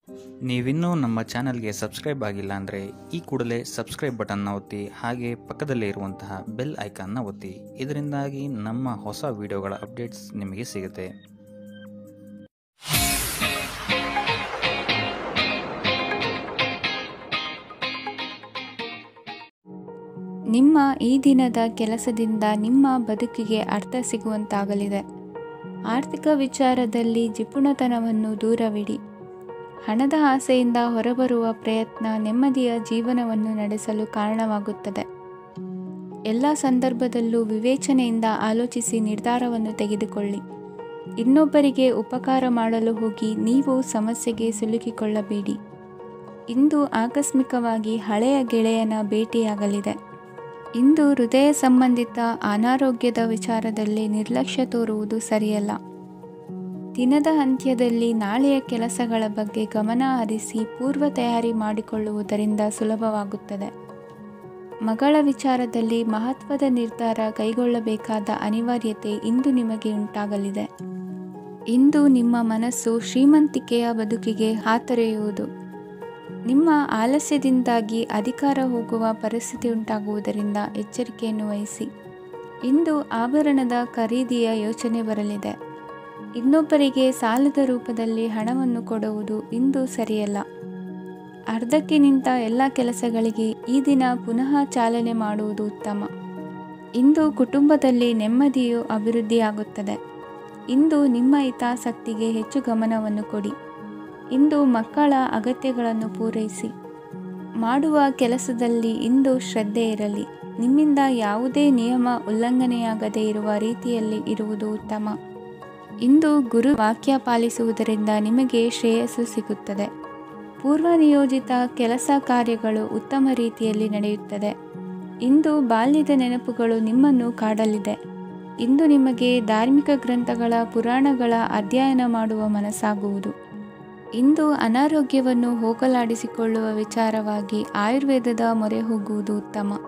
ನೀವಿನ್ನೂ ನಮ್ಮ ಚಾನಲ್ಗೆ ಸಬ್ಸ್ಕ್ರೈಬ್ ಆಗಿಲ್ಲ ಅಂದರೆ ಈ ಕೂಡಲೇ ಸಬ್ಸ್ಕ್ರೈಬ್ ಬಟನ್ನ ಒತ್ತಿ, ಹಾಗೆ ಪಕ್ಕದಲ್ಲೇ ಇರುವಂತಹ ಬೆಲ್ ಐಕಾನ್ನ ಒತ್ತಿ. ಇದರಿಂದಾಗಿ ನಮ್ಮ ಹೊಸ ವಿಡಿಯೋಗಳ ಅಪ್ಡೇಟ್ಸ್ ನಿಮಗೆ ಸಿಗುತ್ತೆ. ನಿಮ್ಮ ಈ ದಿನದ ಕೆಲಸದಿಂದ ನಿಮ್ಮ ಬದುಕಿಗೆ ಅರ್ಥ ಸಿಗುವಂತಾಗಲಿದೆ. ಆರ್ಥಿಕ ವಿಚಾರದಲ್ಲಿ ಜಿಪುಣತನವನ್ನು ದೂರವಿಡಿ. ಹಣದ ಆಸೆಯಿಂದ ಹೊರಬರುವ ಪ್ರಯತ್ನ ನೆಮ್ಮದಿಯ ಜೀವನವನ್ನು ನಡೆಸಲು ಕಾರಣವಾಗುತ್ತದೆ. ಎಲ್ಲ ಸಂದರ್ಭದಲ್ಲೂ ವಿವೇಚನೆಯಿಂದ ಆಲೋಚಿಸಿ ನಿರ್ಧಾರವನ್ನು ತೆಗೆದುಕೊಳ್ಳಿ. ಇನ್ನೊಬ್ಬರಿಗೆ ಉಪಕಾರ ಮಾಡಲು ಹೋಗಿ ನೀವು ಸಮಸ್ಯೆಗೆ ಸಿಲುಕಿಕೊಳ್ಳಬೇಡಿ. ಇಂದು ಆಕಸ್ಮಿಕವಾಗಿ ಹಳೆಯ ಗೆಳೆಯನ ಭೇಟಿಯಾಗಲಿದೆ. ಇಂದು ಹೃದಯ ಸಂಬಂಧಿತ ಅನಾರೋಗ್ಯದ ವಿಚಾರದಲ್ಲಿ ನಿರ್ಲಕ್ಷ್ಯ ತೋರುವುದು ಸರಿಯಲ್ಲ. ದಿನದ ಅಂತ್ಯದಲ್ಲಿ ನಾಳೆಯ ಕೆಲಸಗಳ ಬಗ್ಗೆ ಗಮನ ಹರಿಸಿ ಪೂರ್ವ ತಯಾರಿ ಮಾಡಿಕೊಳ್ಳುವುದರಿಂದ ಸುಲಭವಾಗುತ್ತದೆ. ಮಗಳ ವಿಚಾರದಲ್ಲಿ ಮಹತ್ವದ ನಿರ್ಧಾರ ಕೈಗೊಳ್ಳಬೇಕಾದ ಅನಿವಾರ್ಯತೆ ಇಂದು ನಿಮಗೆ ಉಂಟಾಗಲಿದೆ. ಇಂದು ನಿಮ್ಮ ಮನಸ್ಸು ಶ್ರೀಮಂತಿಕೆಯ ಬದುಕಿಗೆ ಹಾತೊರೆಯುವುದು. ನಿಮ್ಮ ಆಲಸ್ಯದಿಂದಾಗಿ ಅಧಿಕಾರ ಹೋಗುವ ಪರಿಸ್ಥಿತಿ ಉಂಟಾಗುವುದರಿಂದ ಎಚ್ಚರಿಕೆಯನ್ನು ವಹಿಸಿ. ಇಂದು ಆಭರಣದ ಖರೀದಿಯ ಯೋಚನೆ ಬರಲಿದೆ. ಇನ್ನೊಬ್ಬರಿಗೆ ಸಾಲದ ರೂಪದಲ್ಲಿ ಹಣವನ್ನು ಕೊಡುವುದು ಇಂದು ಸರಿಯಲ್ಲ. ಅರ್ಧಕ್ಕೆ ನಿಂತ ಎಲ್ಲ ಕೆಲಸಗಳಿಗೆ ಈ ದಿನ ಪುನಃ ಚಾಲನೆ ಮಾಡುವುದು ಉತ್ತಮ. ಇಂದು ಕುಟುಂಬದಲ್ಲಿ ನೆಮ್ಮದಿಯು ಅಭಿವೃದ್ಧಿಯಾಗುತ್ತದೆ. ಇಂದು ನಿಮ್ಮ ಹಿತಾಸಕ್ತಿಗೆ ಹೆಚ್ಚು ಗಮನವನ್ನು ಕೊಡಿ. ಇಂದು ಮಕ್ಕಳ ಅಗತ್ಯಗಳನ್ನು ಪೂರೈಸಿ. ಮಾಡುವ ಕೆಲಸದಲ್ಲಿ ಇಂದು ಶ್ರದ್ಧೆ ಇರಲಿ. ನಿಮ್ಮಿಂದ ಯಾವುದೇ ನಿಯಮ ಉಲ್ಲಂಘನೆಯಾಗದೇ ಇರುವ ರೀತಿಯಲ್ಲಿ ಇರುವುದು ಉತ್ತಮ. ಇಂದು ಗುರು ವಾಕ್ಯ ಪಾಲಿಸುವುದರಿಂದ ನಿಮಗೆ ಶ್ರೇಯಸ್ಸು ಸಿಗುತ್ತದೆ. ಪೂರ್ವ ನಿಯೋಜಿತ ಕೆಲಸ ಕಾರ್ಯಗಳು ಉತ್ತಮ ರೀತಿಯಲ್ಲಿ ನಡೆಯುತ್ತದೆ. ಇಂದು ಬಾಲ್ಯದ ನೆನಪುಗಳು ನಿಮ್ಮನ್ನು ಕಾಡಲಿದೆ. ಇಂದು ನಿಮಗೆ ಧಾರ್ಮಿಕ ಗ್ರಂಥಗಳ ಪುರಾಣಗಳ ಅಧ್ಯಯನ ಮಾಡುವ ಮನಸ್ಸಾಗುವುದು. ಇಂದು ಅನಾರೋಗ್ಯವನ್ನು ಹೋಗಲಾಡಿಸಿಕೊಳ್ಳುವ ವಿಚಾರವಾಗಿ ಆಯುರ್ವೇದದ ಮೊರೆ ಹೋಗುವುದು ಉತ್ತಮ.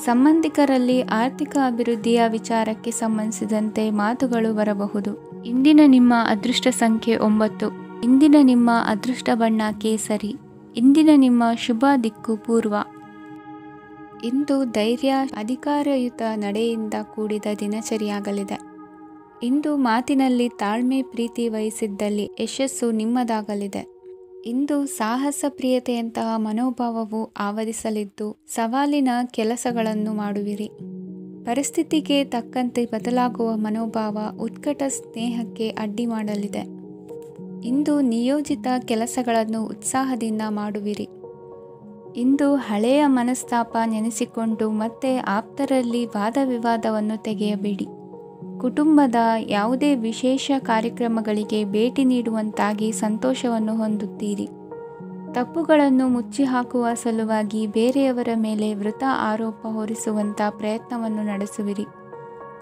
ಸಂಬಂಧಿಕರಲ್ಲಿ ಆರ್ಥಿಕ ಅಭಿವೃದ್ಧಿಯ ವಿಚಾರಕ್ಕೆ ಸಂಬಂಧಿಸಿದಂತೆ ಮಾತುಗಳು ಬರಬಹುದು. ಇಂದಿನ ನಿಮ್ಮ ಅದೃಷ್ಟ ಸಂಖ್ಯೆ 9. ಇಂದಿನ ನಿಮ್ಮ ಅದೃಷ್ಟ ಬಣ್ಣ ಕೇಸರಿ. ಇಂದಿನ ನಿಮ್ಮ ಶುಭ ದಿಕ್ಕು ಪೂರ್ವ. ಇಂದು ಧೈರ್ಯ, ಅಧಿಕಾರಯುತ ನಡೆಯಿಂದ ಕೂಡಿದ ದಿನಚರಿಯಾಗಲಿದೆ. ಇಂದು ಮಾತಿನಲ್ಲಿ ತಾಳ್ಮೆ, ಪ್ರೀತಿ ವಹಿಸಿದ್ದಲ್ಲಿ ಯಶಸ್ಸು ನಿಮ್ಮದಾಗಲಿದೆ. ಇಂದು ಸಾಹಸ ಪ್ರಿಯತೆಯಂತಹ ಮನೋಭಾವವು ಆವರಿಸಲಿದ್ದು ಸವಾಲಿನ ಕೆಲಸಗಳನ್ನು ಮಾಡುವಿರಿ. ಪರಿಸ್ಥಿತಿಗೆ ತಕ್ಕಂತೆ ಬದಲಾಗುವ ಮನೋಭಾವ ಉತ್ಕಟ ಸ್ನೇಹಕ್ಕೆ ಅಡ್ಡಿ ಮಾಡಲಿದೆ. ಇಂದು ನಿಯೋಜಿತ ಕೆಲಸಗಳನ್ನು ಉತ್ಸಾಹದಿಂದ ಮಾಡುವಿರಿ. ಇಂದು ಹಳೆಯ ಮನಸ್ತಾಪ ನೆನೆಸಿಕೊಂಡು ಮತ್ತೆ ಆಪ್ತರಲ್ಲಿ ವಾದ ವಿವಾದವನ್ನು ತೆಗೆಯಬೇಡಿ. ಕುಟುಂಬದ ಯಾವುದೇ ವಿಶೇಷ ಕಾರ್ಯಕ್ರಮಗಳಿಗೆ ಭೇಟಿ ನೀಡುವಂತಾಗಿ ಸಂತೋಷವನ್ನು ಹೊಂದುತ್ತೀರಿ. ತಪ್ಪುಗಳನ್ನು ಮುಚ್ಚಿಹಾಕುವ ಸಲುವಾಗಿ ಬೇರೆಯವರ ಮೇಲೆ ವೃಥ ಆರೋಪ ಹೊರಿಸುವಂಥ ಪ್ರಯತ್ನವನ್ನು ನಡೆಸುವಿರಿ.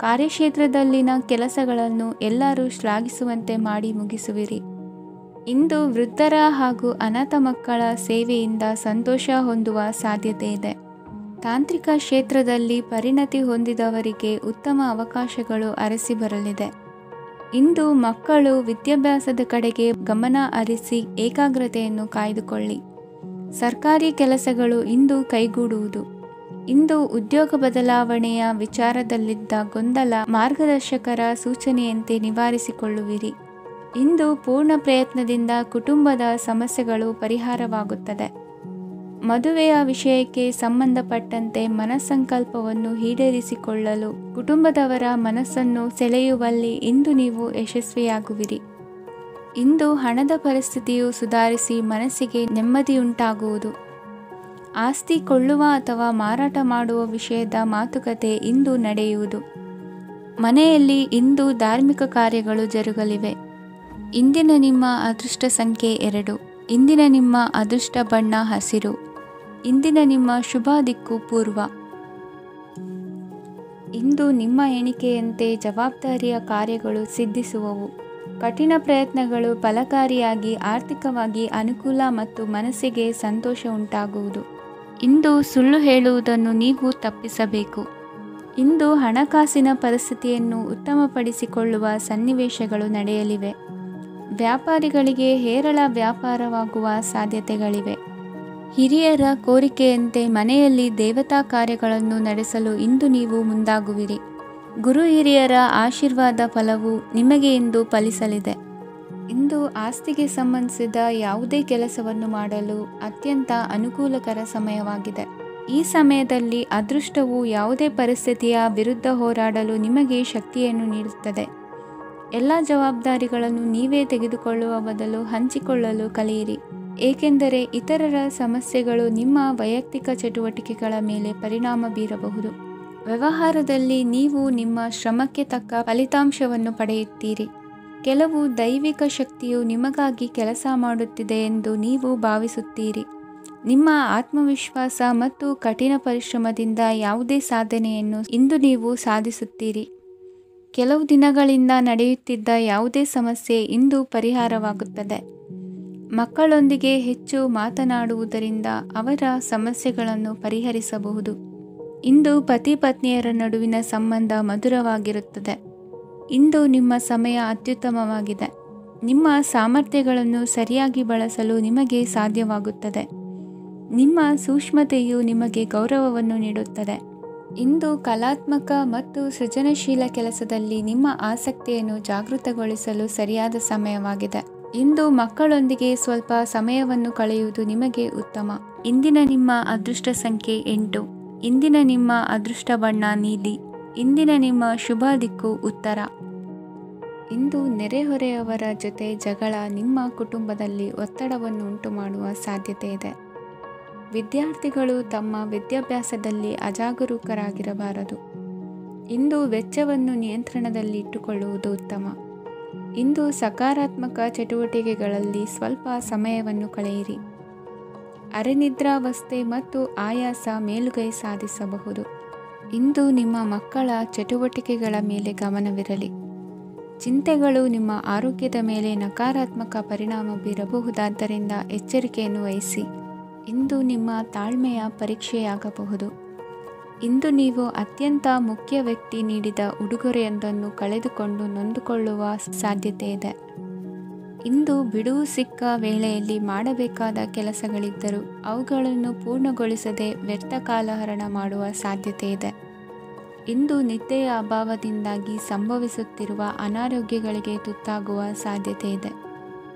ಕಾರ್ಯಕ್ಷೇತ್ರದಲ್ಲಿನ ಕೆಲಸಗಳನ್ನು ಎಲ್ಲರೂ ಶ್ಲಾಘಿಸುವಂತೆ ಮಾಡಿ ಮುಗಿಸುವಿರಿ. ಇಂದು ವೃದ್ಧರ ಹಾಗೂ ಅನಾಥ ಮಕ್ಕಳ ಸೇವೆಯಿಂದ ಸಂತೋಷ ಹೊಂದುವ ಸಾಧ್ಯತೆ ಇದೆ. ತಾಂತ್ರಿಕ ಕ್ಷೇತ್ರದಲ್ಲಿ ಪರಿಣತಿ ಹೊಂದಿದವರಿಗೆ ಉತ್ತಮ ಅವಕಾಶಗಳು ಅರಸಿ ಬರಲಿದೆ. ಇಂದು ಮಕ್ಕಳು ವಿದ್ಯಾಭ್ಯಾಸದ ಕಡೆಗೆ ಗಮನ ಹರಿಸಿ ಏಕಾಗ್ರತೆಯನ್ನು ಕಾಯ್ದುಕೊಳ್ಳಿ. ಸರ್ಕಾರಿ ಕೆಲಸಗಳು ಇಂದು ಕೈಗೂಡುವುದು. ಇಂದು ಉದ್ಯೋಗ ಬದಲಾವಣೆಯ ವಿಚಾರದಲ್ಲಿದ್ದ ಗೊಂದಲ ಮಾರ್ಗದರ್ಶಕರ ಸೂಚನೆಯಂತೆ ನಿವಾರಿಸಿಕೊಳ್ಳುವಿರಿ. ಇಂದು ಪೂರ್ಣ ಪ್ರಯತ್ನದಿಂದ ಕುಟುಂಬದ ಸಮಸ್ಯೆಗಳು ಪರಿಹಾರವಾಗುತ್ತದೆ. ಮದುವೆಯ ವಿಷಯಕ್ಕೆ ಸಂಬಂಧಪಟ್ಟಂತೆ ಮನಸ್ಸಂಕಲ್ಪವನ್ನು ಈಡೇರಿಸಿಕೊಳ್ಳಲು ಕುಟುಂಬದವರ ಮನಸ್ಸನ್ನು ಸೆಳೆಯುವಲ್ಲಿ ಇಂದು ನೀವು ಯಶಸ್ವಿಯಾಗುವಿರಿ. ಇಂದು ಹಣದ ಪರಿಸ್ಥಿತಿಯು ಸುಧಾರಿಸಿ ಮನಸ್ಸಿಗೆ ನೆಮ್ಮದಿಯುಂಟಾಗುವುದು. ಆಸ್ತಿ ಕೊಳ್ಳುವ ಅಥವಾ ಮಾರಾಟ ಮಾಡುವ ವಿಷಯದ ಮಾತುಕತೆ ಇಂದು ನಡೆಯುವುದು. ಮನೆಯಲ್ಲಿ ಇಂದು ಧಾರ್ಮಿಕ ಕಾರ್ಯಗಳು ಜರುಗಲಿವೆ. ಇಂದಿನ ನಿಮ್ಮ ಅದೃಷ್ಟ ಸಂಖ್ಯೆ 2. ಇಂದಿನ ನಿಮ್ಮ ಅದೃಷ್ಟ ಬಣ್ಣ ಹಸಿರು. ಇಂದಿನ ನಿಮ್ಮ ಶುಭ ದಿಕ್ಕು ಪೂರ್ವ. ಇಂದು ನಿಮ್ಮ ಎಣಿಕೆಯಂತೆ ಜವಾಬ್ದಾರಿಯ ಕಾರ್ಯಗಳು ಸಿದ್ಧಿಸುವವು. ಕಠಿಣ ಪ್ರಯತ್ನಗಳು ಫಲಕಾರಿಯಾಗಿ ಆರ್ಥಿಕವಾಗಿ ಅನುಕೂಲ ಮತ್ತು ಮನಸ್ಸಿಗೆ ಸಂತೋಷ ಉಂಟಾಗುವುದು. ಇಂದು ಸುಳ್ಳು ಹೇಳುವುದನ್ನು ನೀವು ತಪ್ಪಿಸಬೇಕು. ಇಂದು ಹಣಕಾಸಿನ ಪರಿಸ್ಥಿತಿಯನ್ನು ಉತ್ತಮಪಡಿಸಿಕೊಳ್ಳುವ ಸನ್ನಿವೇಶಗಳು ನಡೆಯಲಿವೆ. ವ್ಯಾಪಾರಿಗಳಿಗೆ ಹೇರಳ ವ್ಯಾಪಾರವಾಗುವ ಸಾಧ್ಯತೆಗಳಿವೆ. ಹಿರಿಯರ ಕೋರಿಕೆಯಂತೆ ಮನೆಯಲ್ಲಿ ದೇವತಾ ಕಾರ್ಯಗಳನ್ನು ನಡೆಸಲು ಇಂದು ನೀವು ಮುಂದಾಗುವಿರಿ. ಗುರು ಹಿರಿಯರ ಆಶೀರ್ವಾದ ಫಲವು ನಿಮಗೆ ಇಂದು ಫಲಿಸಲಿದೆ. ಇಂದು ಆಸ್ತಿಗೆ ಸಂಬಂಧಿಸಿದ ಯಾವುದೇ ಕೆಲಸವನ್ನು ಮಾಡಲು ಅತ್ಯಂತ ಅನುಕೂಲಕರ ಸಮಯವಾಗಿದೆ. ಈ ಸಮಯದಲ್ಲಿ ಅದೃಷ್ಟವು ಯಾವುದೇ ಪರಿಸ್ಥಿತಿಯ ವಿರುದ್ಧ ಹೋರಾಡಲು ನಿಮಗೆ ಶಕ್ತಿಯನ್ನು ನೀಡುತ್ತದೆ. ಎಲ್ಲ ಜವಾಬ್ದಾರಿಗಳನ್ನು ನೀವೇ ತೆಗೆದುಕೊಳ್ಳುವ ಬದಲು ಹಂಚಿಕೊಳ್ಳಲು ಕಲಿಯಿರಿ, ಏಕೆಂದರೆ ಇತರರ ಸಮಸ್ಯೆಗಳು ನಿಮ್ಮ ವೈಯಕ್ತಿಕ ಚಟುವಟಿಕೆಗಳ ಮೇಲೆ ಪರಿಣಾಮ ಬೀರಬಹುದು. ವ್ಯವಹಾರದಲ್ಲಿ ನೀವು ನಿಮ್ಮ ಶ್ರಮಕ್ಕೆ ತಕ್ಕ ಫಲಿತಾಂಶವನ್ನು ಪಡೆಯುತ್ತೀರಿ. ಕೆಲವು ದೈವಿಕ ಶಕ್ತಿಯು ನಿಮಗಾಗಿ ಕೆಲಸ ಮಾಡುತ್ತಿದೆ ಎಂದು ನೀವು ಭಾವಿಸುತ್ತೀರಿ. ನಿಮ್ಮ ಆತ್ಮವಿಶ್ವಾಸ ಮತ್ತು ಕಠಿಣ ಪರಿಶ್ರಮದಿಂದ ಯಾವುದೇ ಸಾಧನೆಯನ್ನು ಇಂದು ನೀವು ಸಾಧಿಸುತ್ತೀರಿ. ಕೆಲವು ದಿನಗಳಿಂದ ನಡೆಯುತ್ತಿದ್ದ ಯಾವುದೇ ಸಮಸ್ಯೆ ಇಂದು ಪರಿಹಾರವಾಗುತ್ತದೆ. ಮಕ್ಕಳೊಂದಿಗೆ ಹೆಚ್ಚು ಮಾತನಾಡುವುದರಿಂದ ಅವರ ಸಮಸ್ಯೆಗಳನ್ನು ಪರಿಹರಿಸಬಹುದು. ಇಂದು ಪತಿ ಪತ್ನಿಯರ ನಡುವಿನ ಸಂಬಂಧ ಮಧುರವಾಗಿರುತ್ತದೆ. ಇಂದು ನಿಮ್ಮ ಸಮಯ ಅತ್ಯುತ್ತಮವಾಗಿದೆ. ನಿಮ್ಮ ಸಾಮರ್ಥ್ಯಗಳನ್ನು ಸರಿಯಾಗಿ ಬಳಸಲು ನಿಮಗೆ ಸಾಧ್ಯವಾಗುತ್ತದೆ. ನಿಮ್ಮ ಸೂಕ್ಷ್ಮತೆಯು ನಿಮಗೆ ಗೌರವವನ್ನು ನೀಡುತ್ತದೆ. ಇಂದು ಕಲಾತ್ಮಕ ಮತ್ತು ಸೃಜನಶೀಲ ಕೆಲಸದಲ್ಲಿ ನಿಮ್ಮ ಆಸಕ್ತಿಯನ್ನು ಜಾಗೃತಗೊಳಿಸಲು ಸರಿಯಾದ ಸಮಯವಾಗಿದೆ. ಇಂದು ಮಕ್ಕಳೊಂದಿಗೆ ಸ್ವಲ್ಪ ಸಮಯವನ್ನು ಕಳೆಯುವುದು ನಿಮಗೆ ಉತ್ತಮ. ಇಂದಿನ ನಿಮ್ಮ ಅದೃಷ್ಟ ಸಂಖ್ಯೆ 8. ಇಂದಿನ ನಿಮ್ಮ ಅದೃಷ್ಟ ಬಣ್ಣ ನೀಲಿ. ಇಂದಿನ ನಿಮ್ಮ ಶುಭ ದಿಕ್ಕು ಉತ್ತರ. ಇಂದು ನೆರೆಹೊರೆಯವರ ಜೊತೆ ಜಗಳ ನಿಮ್ಮ ಕುಟುಂಬದಲ್ಲಿ ಒತ್ತಡವನ್ನು ಉಂಟುಮಾಡುವ ಸಾಧ್ಯತೆ ಇದೆ. ವಿದ್ಯಾರ್ಥಿಗಳು ತಮ್ಮ ವಿದ್ಯಾಭ್ಯಾಸದಲ್ಲಿ ಅಜಾಗರೂಕರಾಗಿರಬಾರದು. ಇಂದು ವೆಚ್ಚವನ್ನು ನಿಯಂತ್ರಣದಲ್ಲಿ ಇಟ್ಟುಕೊಳ್ಳುವುದು ಉತ್ತಮ. ಇಂದು ಸಕಾರಾತ್ಮಕ ಚಟುವಟಿಕೆಗಳಲ್ಲಿ ಸ್ವಲ್ಪ ಸಮಯವನ್ನು ಕಳೆಯಿರಿ. ಅರೆನಿದ್ರಾವಸ್ಥೆ ಮತ್ತು ಆಯಾಸ ಮೇಲುಗೈ ಸಾಧಿಸಬಹುದು. ಇಂದು ನಿಮ್ಮ ಮಕ್ಕಳ ಚಟುವಟಿಕೆಗಳ ಮೇಲೆ ಗಮನವಿರಲಿ. ಚಿಂತೆಗಳು ನಿಮ್ಮ ಆರೋಗ್ಯದ ಮೇಲೆ ನಕಾರಾತ್ಮಕ ಪರಿಣಾಮ ಬೀರಬಹುದಾದ್ದರಿಂದ ಎಚ್ಚರಿಕೆಯನ್ನು ವಹಿಸಿ. ಇಂದು ನಿಮ್ಮ ತಾಳ್ಮೆಯ ಪರೀಕ್ಷೆಯಾಗಬಹುದು. ಇಂದು ನೀವು ಅತ್ಯಂತ ಮುಖ್ಯ ವ್ಯಕ್ತಿ ನೀಡಿದ ಉಡುಗೊರೆಯೊಂದನ್ನು ಕಳೆದುಕೊಂಡು ನೊಂದುಕೊಳ್ಳುವ ಸಾಧ್ಯತೆ ಇದೆ. ಇಂದು ಬಿಡುವು ಸಿಕ್ಕ ವೇಳೆಯಲ್ಲಿ ಮಾಡಬೇಕಾದ ಕೆಲಸಗಳಿದ್ದರೂ ಅವುಗಳನ್ನು ಪೂರ್ಣಗೊಳಿಸದೆ ವ್ಯರ್ಥ ಕಾಲಹರಣ ಮಾಡುವ ಸಾಧ್ಯತೆ ಇದೆ. ಇಂದು ನಿದ್ದೆಯ ಅಭಾವದಿಂದಾಗಿ ಸಂಭವಿಸುತ್ತಿರುವ ಅನಾರೋಗ್ಯಗಳಿಗೆ ತುತ್ತಾಗುವ ಸಾಧ್ಯತೆ ಇದೆ.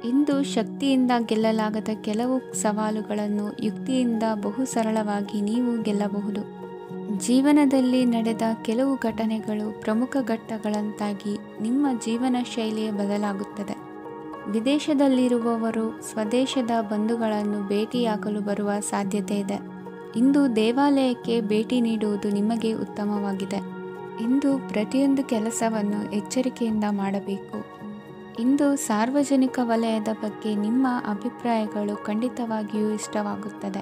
ಇಂದು ಶಕ್ತಿಯಿಂದ ಗೆಲ್ಲಲಾಗದ ಕೆಲವು ಸವಾಲುಗಳನ್ನು ಯುಕ್ತಿಯಿಂದ ಬಹು ಸರಳವಾಗಿ ನೀವು ಗೆಲ್ಲಬಹುದು. ಜೀವನದಲ್ಲಿ ನಡೆದ ಕೆಲವು ಘಟನೆಗಳು ಪ್ರಮುಖ ಘಟ್ಟಗಳಂತಾಗಿ ನಿಮ್ಮ ಜೀವನ ಶೈಲಿಯ ಬದಲಾಗುತ್ತದೆ. ವಿದೇಶದಲ್ಲಿರುವವರು ಸ್ವದೇಶದ ಬಂಧುಗಳನ್ನು ಭೇಟಿಯಾಗಲು ಬರುವ ಸಾಧ್ಯತೆ ಇದೆ. ಇಂದು ದೇವಾಲಯಕ್ಕೆ ಭೇಟಿ ನೀಡುವುದು ನಿಮಗೆ ಉತ್ತಮವಾಗಿದೆ. ಇಂದು ಪ್ರತಿಯೊಂದು ಕೆಲಸವನ್ನು ಎಚ್ಚರಿಕೆಯಿಂದ ಮಾಡಬೇಕು. ಇಂದು ಸಾರ್ವಜನಿಕ ವಲಯದ ಬಗ್ಗೆ ನಿಮ್ಮ ಅಭಿಪ್ರಾಯಗಳು ಖಂಡಿತವಾಗಿಯೂ ಇಷ್ಟವಾಗುತ್ತದೆ.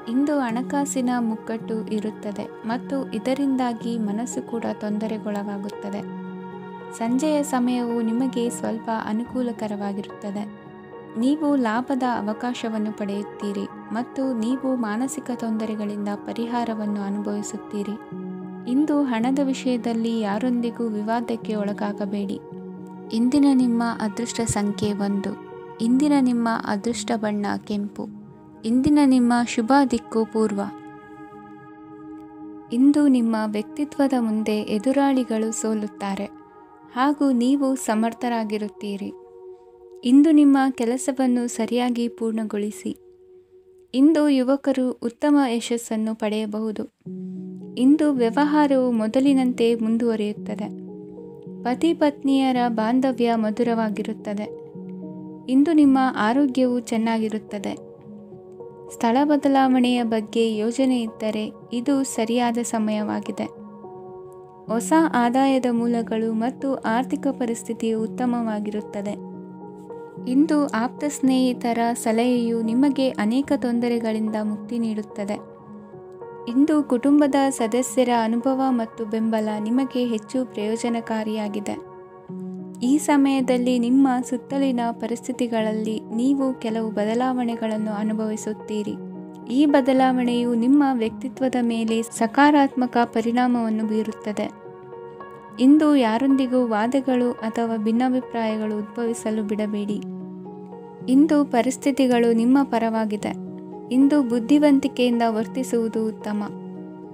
ಇಂದು ಹಣಕಾಸಿನ ಮುಗ್ಗಟ್ಟು ಇರುತ್ತದೆ ಮತ್ತು ಇದರಿಂದಾಗಿ ಮನಸ್ಸು ಕೂಡ ತೊಂದರೆಗೊಳಗಾಗುತ್ತದೆ. ಸಂಜೆಯ ಸಮಯವು ನಿಮಗೆ ಸ್ವಲ್ಪ ಅನುಕೂಲಕರವಾಗಿರುತ್ತದೆ. ನೀವು ಲಾಭದ ಅವಕಾಶವನ್ನು ಪಡೆಯುತ್ತೀರಿ ಮತ್ತು ನೀವು ಮಾನಸಿಕ ತೊಂದರೆಗಳಿಂದ ಪರಿಹಾರವನ್ನು ಅನುಭವಿಸುತ್ತೀರಿ. ಇಂದು ಹಣದ ವಿಷಯದಲ್ಲಿ ಯಾರೊಂದಿಗೂ ವಿವಾದಕ್ಕೆ ಒಳಗಾಗಬೇಡಿ. ಇಂದಿನ ನಿಮ್ಮ ಅದೃಷ್ಟ ಸಂಖ್ಯೆ 1. ಇಂದಿನ ನಿಮ್ಮ ಅದೃಷ್ಟ ಬಣ್ಣ ಕೆಂಪು. ಇಂದಿನ ನಿಮ್ಮ ಶುಭ ದಿಕ್ಕು ಪೂರ್ವ. ಇಂದು ನಿಮ್ಮ ವ್ಯಕ್ತಿತ್ವದ ಮುಂದೆ ಎದುರಾಳಿಗಳು ಸೋಲುತ್ತಾರೆ ಹಾಗೂ ನೀವು ಸಮರ್ಥರಾಗಿರುತ್ತೀರಿ. ಇಂದು ನಿಮ್ಮ ಕೆಲಸವನ್ನು ಸರಿಯಾಗಿ ಪೂರ್ಣಗೊಳಿಸಿ. ಇಂದು ಯುವಕರು ಉತ್ತಮ ಯಶಸ್ಸನ್ನು ಪಡೆಯಬಹುದು. ಇಂದು ವ್ಯವಹಾರವು ಮೊದಲಿನಂತೆ ಮುಂದುವರಿಯುತ್ತದೆ. ಪತಿ ಪತ್ನಿಯರ ಬಾಂಧವ್ಯ ಮಧುರವಾಗಿರುತ್ತದೆ. ಇಂದು ನಿಮ್ಮ ಆರೋಗ್ಯವು ಚೆನ್ನಾಗಿರುತ್ತದೆ. ಸ್ಥಳ ಬದಲಾವಣೆಯ ಬಗ್ಗೆ ಯೋಜನೆ ಇದ್ದರೆ ಇದು ಸರಿಯಾದ ಸಮಯವಾಗಿದೆ. ಹೊಸ ಆದಾಯದ ಮೂಲಗಳು ಮತ್ತು ಆರ್ಥಿಕ ಪರಿಸ್ಥಿತಿಯು ಉತ್ತಮವಾಗಿರುತ್ತದೆ. ಇಂದು ಆಪ್ತ ಸ್ನೇಹಿತರ ಸಲಹೆಯು ನಿಮಗೆ ಅನೇಕ ತೊಂದರೆಗಳಿಂದ ಮುಕ್ತಿ ನೀಡುತ್ತದೆ. ಇಂದು ಕುಟುಂಬದ ಸದಸ್ಯರ ಅನುಭವ ಮತ್ತು ಬೆಂಬಲ ನಿಮಗೆ ಹೆಚ್ಚು ಪ್ರಯೋಜನಕಾರಿಯಾಗಿದೆ. ಈ ಸಮಯದಲ್ಲಿ ನಿಮ್ಮ ಸುತ್ತಲಿನ ಪರಿಸ್ಥಿತಿಗಳಲ್ಲಿ ನೀವು ಕೆಲವು ಬದಲಾವಣೆಗಳನ್ನು ಅನುಭವಿಸುತ್ತೀರಿ. ಈ ಬದಲಾವಣೆಯು ನಿಮ್ಮ ವ್ಯಕ್ತಿತ್ವದ ಮೇಲೆ ಸಕಾರಾತ್ಮಕ ಪರಿಣಾಮವನ್ನು ಬೀರುತ್ತದೆ. ಇಂದು ಯಾರೊಂದಿಗೂ ವಾದಗಳು ಅಥವಾ ಭಿನ್ನಾಭಿಪ್ರಾಯಗಳು ಉದ್ಭವಿಸಲು ಬಿಡಬೇಡಿ. ಇಂದು ಪರಿಸ್ಥಿತಿಗಳು ನಿಮ್ಮ ಪರವಾಗಿದೆ. ಇಂದು ಬುದ್ಧಿವಂತಿಕೆಯಿಂದ ವರ್ತಿಸುವುದು ಉತ್ತಮ.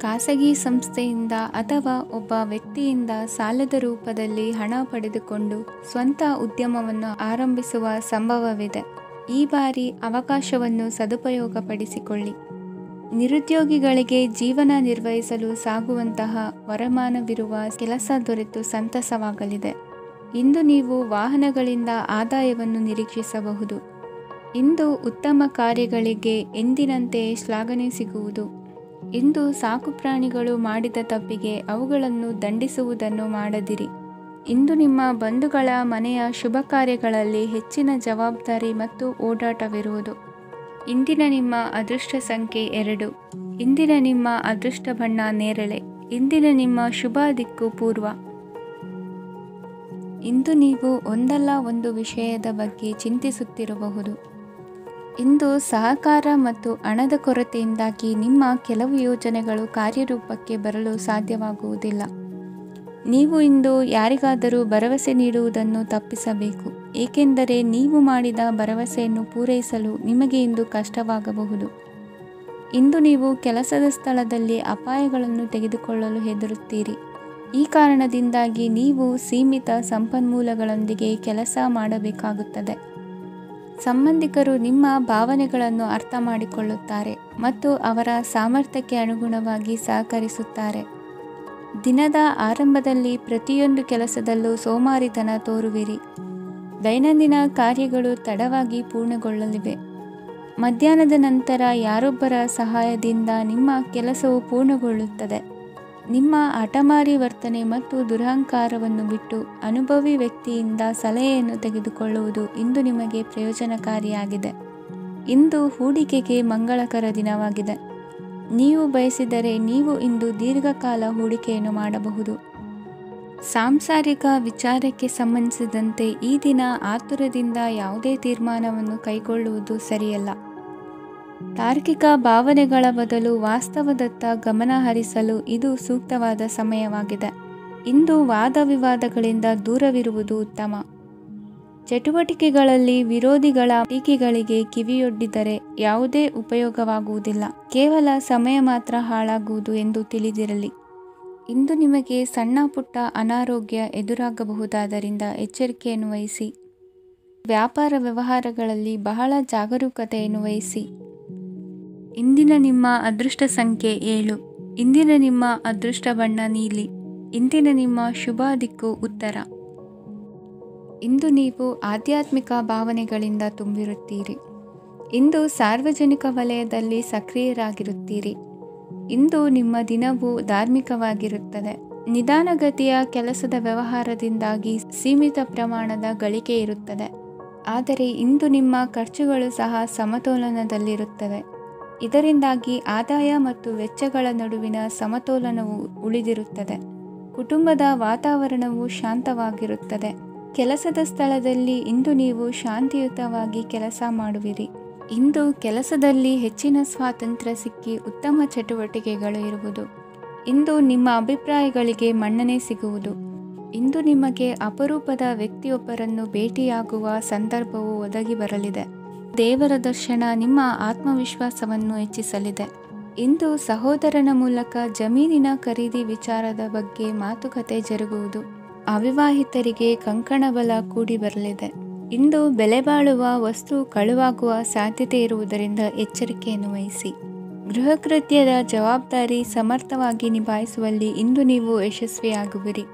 ಖಾಸಗಿ ಸಂಸ್ಥೆಯಿಂದ ಅಥವಾ ಒಬ್ಬ ವ್ಯಕ್ತಿಯಿಂದ ಸಾಲದ ರೂಪದಲ್ಲಿ ಹಣ ಪಡೆದುಕೊಂಡು ಸ್ವಂತ ಉದ್ಯಮವನ್ನು ಆರಂಭಿಸುವ ಸಂಭವವಿದೆ. ಈ ಬಾರಿ ಅವಕಾಶವನ್ನು ಸದುಪಯೋಗಪಡಿಸಿಕೊಳ್ಳಿ. ನಿರುದ್ಯೋಗಿಗಳಿಗೆ ಜೀವನ ನಿರ್ವಹಿಸಲು ಸಾಗುವಂತಹ ವರಮಾನವಿರುವ ಕೆಲಸ ದೊರೆತು ಸಂತಸವಾಗಲಿದೆ. ಇಂದು ನೀವು ವಾಹನಗಳಿಂದ ಆದಾಯವನ್ನು ನಿರೀಕ್ಷಿಸಬಹುದು. ಇಂದು ಉತ್ತಮ ಕಾರ್ಯಗಳಿಗೆ ಎಂದಿನಂತೆ ಶ್ಲಾಘನೆ ಸಿಗುವುದು. ಇಂದು ಸಾಕುಪ್ರಾಣಿಗಳು ಮಾಡಿದ ತಪ್ಪಿಗೆ ಅವುಗಳನ್ನು ದಂಡಿಸುವುದನ್ನು ಮಾಡದಿರಿ. ಇಂದು ನಿಮ್ಮ ಬಂಧುಗಳ ಮನೆಯ ಶುಭ ಕಾರ್ಯಗಳಲ್ಲಿ ಹೆಚ್ಚಿನ ಜವಾಬ್ದಾರಿ ಮತ್ತು ಓಡಾಟವಿರುವುದು. ಇಂದಿನ ನಿಮ್ಮ ಅದೃಷ್ಟ ಸಂಖ್ಯೆ 2. ಇಂದಿನ ನಿಮ್ಮ ಅದೃಷ್ಟ ಬಣ್ಣ ನೇರಳೆ. ಇಂದಿನ ನಿಮ್ಮ ಶುಭ ದಿಕ್ಕು ಪೂರ್ವ. ಇಂದು ನೀವು ಒಂದಲ್ಲ ಒಂದು ವಿಷಯದ ಬಗ್ಗೆ ಚಿಂತಿಸುತ್ತಿರಬಹುದು. ಇಂದು ಸಹಕಾರ ಮತ್ತು ಹಣದ ಕೊರತೆಯಿಂದಾಗಿ ನಿಮ್ಮ ಕೆಲವು ಯೋಜನೆಗಳು ಕಾರ್ಯರೂಪಕ್ಕೆ ಬರಲು ಸಾಧ್ಯವಾಗುವುದಿಲ್ಲ. ನೀವು ಇಂದು ಯಾರಿಗಾದರೂ ಭರವಸೆ ನೀಡುವುದನ್ನು ತಪ್ಪಿಸಬೇಕು, ಏಕೆಂದರೆ ನೀವು ಮಾಡಿದ ಭರವಸೆಯನ್ನು ಪೂರೈಸಲು ನಿಮಗೆ ಇಂದು ಕಷ್ಟವಾಗಬಹುದು. ಇಂದು ನೀವು ಕೆಲಸದ ಸ್ಥಳದಲ್ಲಿ ಅಪಾಯಗಳನ್ನು ತೆಗೆದುಕೊಳ್ಳಲು ಹೆದರುತ್ತೀರಿ. ಈ ಕಾರಣದಿಂದಾಗಿ ನೀವು ಸೀಮಿತ ಸಂಪನ್ಮೂಲಗಳೊಂದಿಗೆ ಕೆಲಸ ಮಾಡಬೇಕಾಗುತ್ತದೆ. ಸಂಬಂಧಿಕರು ನಿಮ್ಮ ಭಾವನೆಗಳನ್ನು ಅರ್ಥ ಮಾಡಿಕೊಳ್ಳುತ್ತಾರೆ ಮತ್ತು ಅವರ ಸಾಮರ್ಥ್ಯಕ್ಕೆ ಅನುಗುಣವಾಗಿ ಸಹಕರಿಸುತ್ತಾರೆ. ದಿನದ ಆರಂಭದಲ್ಲಿ ಪ್ರತಿಯೊಂದು ಕೆಲಸದಲ್ಲೂ ಸೋಮಾರಿತನ ತೋರುವಿರಿ. ದೈನಂದಿನ ಕಾರ್ಯಗಳು ತಡವಾಗಿ ಪೂರ್ಣಗೊಳ್ಳಲಿವೆ. ಮಧ್ಯಾಹ್ನದ ನಂತರ ಯಾರೊಬ್ಬರ ಸಹಾಯದಿಂದ ನಿಮ್ಮ ಕೆಲಸವು ಪೂರ್ಣಗೊಳ್ಳುತ್ತದೆ. ನಿಮ್ಮ ಹಠಮಾರಿ ವರ್ತನೆ ಮತ್ತು ದುರಹಂಕಾರವನ್ನು ಬಿಟ್ಟು ಅನುಭವಿ ವ್ಯಕ್ತಿಯಿಂದ ಸಲಹೆಯನ್ನು ತೆಗೆದುಕೊಳ್ಳುವುದು ಇಂದು ನಿಮಗೆ ಪ್ರಯೋಜನಕಾರಿಯಾಗಿದೆ. ಇಂದು ಹೂಡಿಕೆಗೆ ಮಂಗಳಕರ ದಿನವಾಗಿದೆ. ನೀವು ಬಯಸಿದರೆ ನೀವು ಇಂದು ದೀರ್ಘಕಾಲ ಹೂಡಿಕೆಯನ್ನು ಮಾಡಬಹುದು. ಸಾಂಸಾರಿಕ ವಿಚಾರಕ್ಕೆ ಸಂಬಂಧಿಸಿದಂತೆ ಈ ದಿನ ಆತುರದಿಂದ ಯಾವುದೇ ತೀರ್ಮಾನವನ್ನು ಕೈಗೊಳ್ಳುವುದು ಸರಿಯಲ್ಲ. ತಾರ್ಕಿಕ ಭಾವನೆಗಳ ಬದಲು ವಾಸ್ತವದತ್ತ ಗಮನ ಹರಿಸಲು ಇದು ಸೂಕ್ತವಾದ ಸಮಯವಾಗಿದೆ. ಇಂದು ವಾದ ವಿವಾದಗಳಿಂದ ದೂರವಿರುವುದು ಉತ್ತಮ. ಚಟುವಟಿಕೆಗಳಲ್ಲಿ ವಿರೋಧಿಗಳ ಟೀಕೆಗಳಿಗೆ ಕಿವಿಯೊಡ್ಡಿದರೆ ಯಾವುದೇ ಉಪಯೋಗವಾಗುವುದಿಲ್ಲ, ಕೇವಲ ಸಮಯ ಮಾತ್ರ ಹಾಳಾಗುವುದು ಎಂದು ತಿಳಿದಿರಲಿ. ಇಂದು ನಿಮಗೆ ಸಣ್ಣ ಪುಟ್ಟ ಅನಾರೋಗ್ಯ ಎದುರಾಗಬಹುದಾದ್ದರಿಂದ ಎಚ್ಚರಿಕೆಯನ್ನು ವಹಿಸಿ. ವ್ಯಾಪಾರ ವ್ಯವಹಾರಗಳಲ್ಲಿ ಬಹಳ ಜಾಗರೂಕತೆಯನ್ನು ವಹಿಸಿ. ಇಂದಿನ ನಿಮ್ಮ ಅದೃಷ್ಟ ಸಂಖ್ಯೆ 7. ಇಂದಿನ ನಿಮ್ಮ ಅದೃಷ್ಟ ಬಣ್ಣ ನೀಲಿ. ಇಂದಿನ ನಿಮ್ಮ ಶುಭ ದಿಕ್ಕು ಉತ್ತರ. ಇಂದು ನೀವು ಆಧ್ಯಾತ್ಮಿಕ ಭಾವನೆಗಳಿಂದ ತುಂಬಿರುತ್ತೀರಿ. ಇಂದು ಸಾರ್ವಜನಿಕ ವಲಯದಲ್ಲಿ ಸಕ್ರಿಯರಾಗಿರುತ್ತೀರಿ. ಇಂದು ನಿಮ್ಮ ದಿನವು ಧಾರ್ಮಿಕವಾಗಿರುತ್ತದೆ. ನಿಧಾನಗತಿಯ ಕೆಲಸದ ವ್ಯವಹಾರದಿಂದಾಗಿ ಸೀಮಿತ ಪ್ರಮಾಣದ ಗಳಿಕೆ ಇರುತ್ತದೆ. ಆದರೆ ಇಂದು ನಿಮ್ಮ ಖರ್ಚುಗಳು ಸಹ ಸಮತೋಲನದಲ್ಲಿರುತ್ತವೆ. ಇದರಿಂದಾಗಿ ಆದಾಯ ಮತ್ತು ವೆಚ್ಚಗಳ ನಡುವಿನ ಸಮತೋಲನವು ಉಳಿದಿರುತ್ತದೆ. ಕುಟುಂಬದ ವಾತಾವರಣವು ಶಾಂತವಾಗಿರುತ್ತದೆ. ಕೆಲಸದ ಸ್ಥಳದಲ್ಲಿ ಇಂದು ನೀವು ಶಾಂತಿಯುತವಾಗಿ ಕೆಲಸ ಮಾಡುವಿರಿ. ಇಂದು ಕೆಲಸದಲ್ಲಿ ಹೆಚ್ಚಿನ ಸ್ವಾತಂತ್ರ್ಯ ಸಿಕ್ಕಿ ಉತ್ತಮ ಚಟುವಟಿಕೆಗಳು ಇರುವುದು. ಇಂದು ನಿಮ್ಮ ಅಭಿಪ್ರಾಯಗಳಿಗೆ ಮನ್ನಣೆ ಸಿಗುವುದು. ಇಂದು ನಿಮಗೆ ಅಪರೂಪದ ವ್ಯಕ್ತಿಯೊಬ್ಬರನ್ನು ಭೇಟಿಯಾಗುವ ಸಂದರ್ಭವು ಒದಗಿ ಬರಲಿದೆ. ದೇವರ ದರ್ಶನ ನಿಮ್ಮ ಆತ್ಮವಿಶ್ವಾಸವನ್ನು ಹೆಚ್ಚಿಸಲಿದೆ. ಇಂದು ಸಹೋದರನ ಮೂಲಕ ಜಮೀನಿನ ಖರೀದಿ ವಿಚಾರದ ಬಗ್ಗೆ ಮಾತುಕತೆ ಜರುಗುವುದು. ಅವಿವಾಹಿತರಿಗೆ ಕಂಕಣ ಬಲ ಕೂಡಿ ಬರಲಿದೆ. ಇಂದು ಬೆಲೆ ಬಾಳುವ ವಸ್ತು ಕಳುವಾಗುವ ಸಾಧ್ಯತೆ ಇರುವುದರಿಂದ ಎಚ್ಚರಿಕೆಯನ್ನು ವಹಿಸಿ. ಗೃಹ ಕೃತ್ಯದ ಜವಾಬ್ದಾರಿ ಸಮರ್ಥವಾಗಿ ನಿಭಾಯಿಸುವಲ್ಲಿ ಇಂದು ನೀವು ಯಶಸ್ವಿಯಾಗುವಿರಿ.